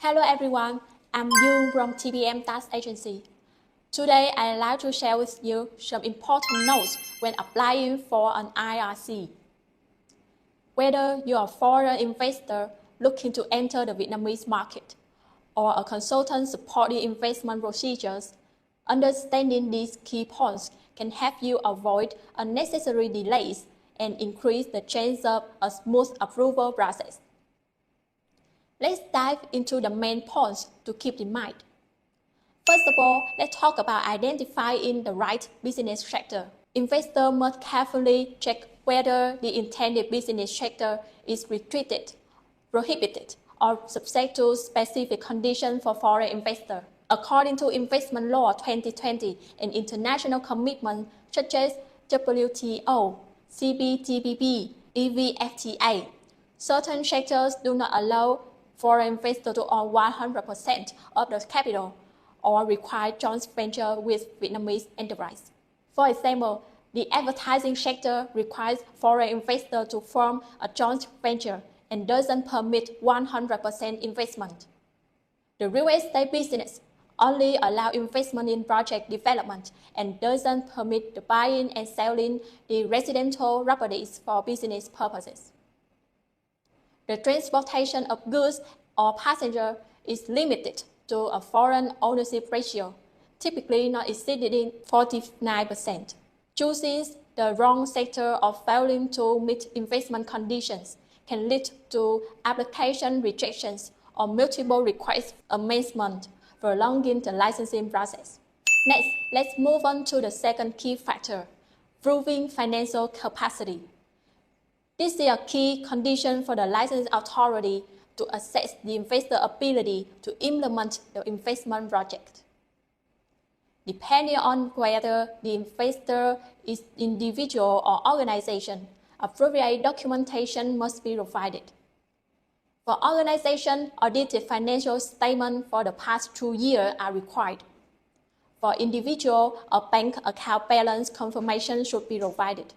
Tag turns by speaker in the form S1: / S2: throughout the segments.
S1: Hello everyone, I'm Yoon from TBM Tax Agency. Today I'd like to share with you some important notes when applying for an IRC. Whether you're a foreign investor looking to enter the Vietnamese market or a consultant supporting investment procedures, understanding these key points can help you avoid unnecessary delays and increase the chance of a smooth approval process. Let's dive into the main points to keep in mind. First of all, let's talk about identifying the right business sector. Investors must carefully check whether the intended business sector is restricted, prohibited, or subject to specific conditions for foreign investors. According to Investment Law 2020 and international commitments such as WTO, CPTPP, EVFTA, certain sectors do not allow foreign investors to own 100% of the capital or require joint venture with Vietnamese enterprise. For example, the advertising sector requires foreign investors to form a joint venture and doesn't permit 100% investment. The real estate business only allows investment in project development and doesn't permit the buying and selling the residential properties for business purposes. The transportation of goods or passengers is limited to a foreign ownership ratio, typically not exceeding 49%. Choosing the wrong sector or failing to meet investment conditions can lead to application rejections or multiple request amendments, prolonging the licensing process. Next, let's move on to the second key factor, proving financial capacity. This is a key condition for the licensing authority to assess the investor's ability to implement the investment project. Depending on whether the investor is individual or organization, appropriate documentation must be provided. For organization, audited financial statements for the past 2 years are required. For individual, a bank account balance confirmation should be provided.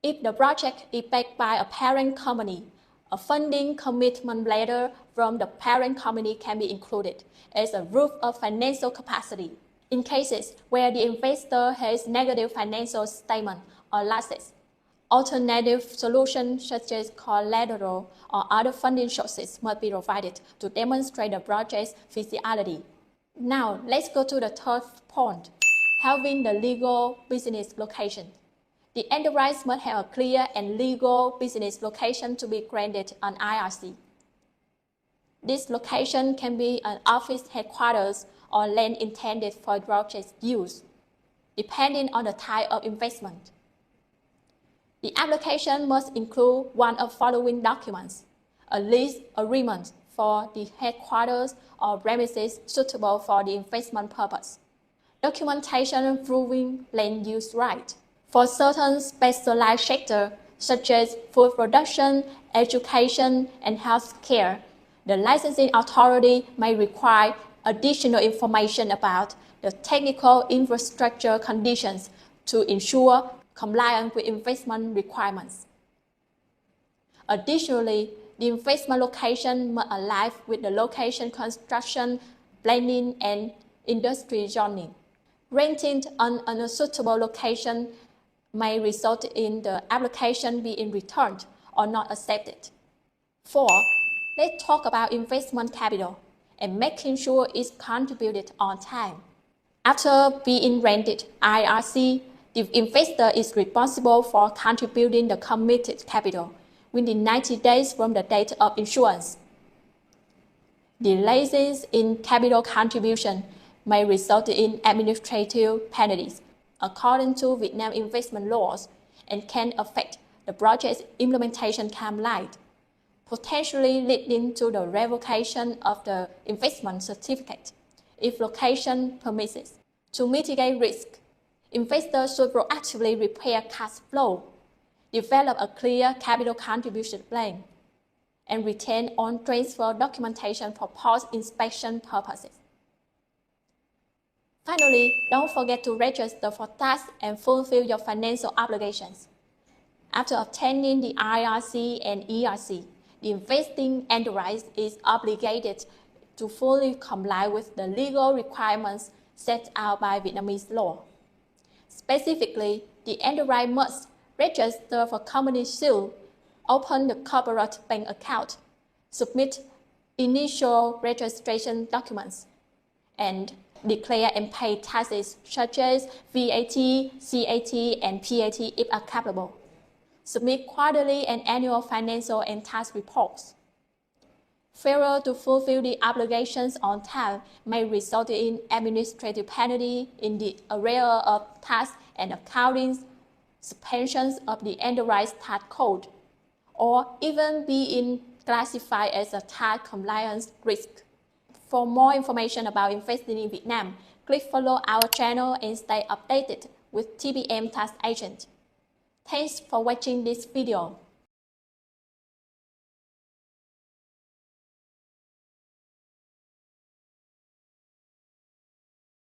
S1: If the project is backed by a parent company, a funding commitment letter from the parent company can be included as a proof of financial capacity. In cases where the investor has negative financial statement or losses, alternative solutions such as collateral or other funding sources must be provided to demonstrate the project's feasibility. Now, let's go to the third point, having the legal business location. The enterprise must have a clear and legal business location to be granted an IRC. This location can be an office headquarters or land intended for project use, depending on the type of investment. The application must include one of the following documents: a lease agreement for the headquarters or premises suitable for the investment purpose, documentation proving land use right. For certain specialized sectors, such as food production, education, and health care, the licensing authority may require additional information about the technical infrastructure conditions to ensure compliance with investment requirements. Additionally, the investment location must align with the location construction, planning, and industry zoning. Renting an unsuitable location may result in the application being returned or not accepted. 4. Let's talk about investment capital and making sure it's contributed on time. After being granted IRC, the investor is responsible for contributing the committed capital within 90 days from the date of issuance. Delays in capital contribution may result in administrative penalties according to Vietnam investment laws and can affect the project's implementation timeline, potentially leading to the revocation of the investment certificate if location permits. To mitigate risk, investors should proactively repair cash flow, develop a clear capital contribution plan, and retain on-transfer documentation for post-inspection purposes. Finally, don't forget to register for tax and fulfill your financial obligations. After obtaining the IRC and ERC, the investing enterprise is obligated to fully comply with the legal requirements set out by Vietnamese law. Specifically, the enterprise must register for company seal, open the corporate bank account, submit initial registration documents, and declare and pay taxes such as VAT, CAT, and PAT if applicable. Submit quarterly and annual financial and tax reports. Failure to fulfill the obligations on time may result in administrative penalty in the area of tax and accounting, suspensions of the enterprise tax code, or even being classified as a tax compliance risk. For more information about investing in Vietnam, click follow our channel and stay updated with TBM Tax Agent. Thanks for watching this video.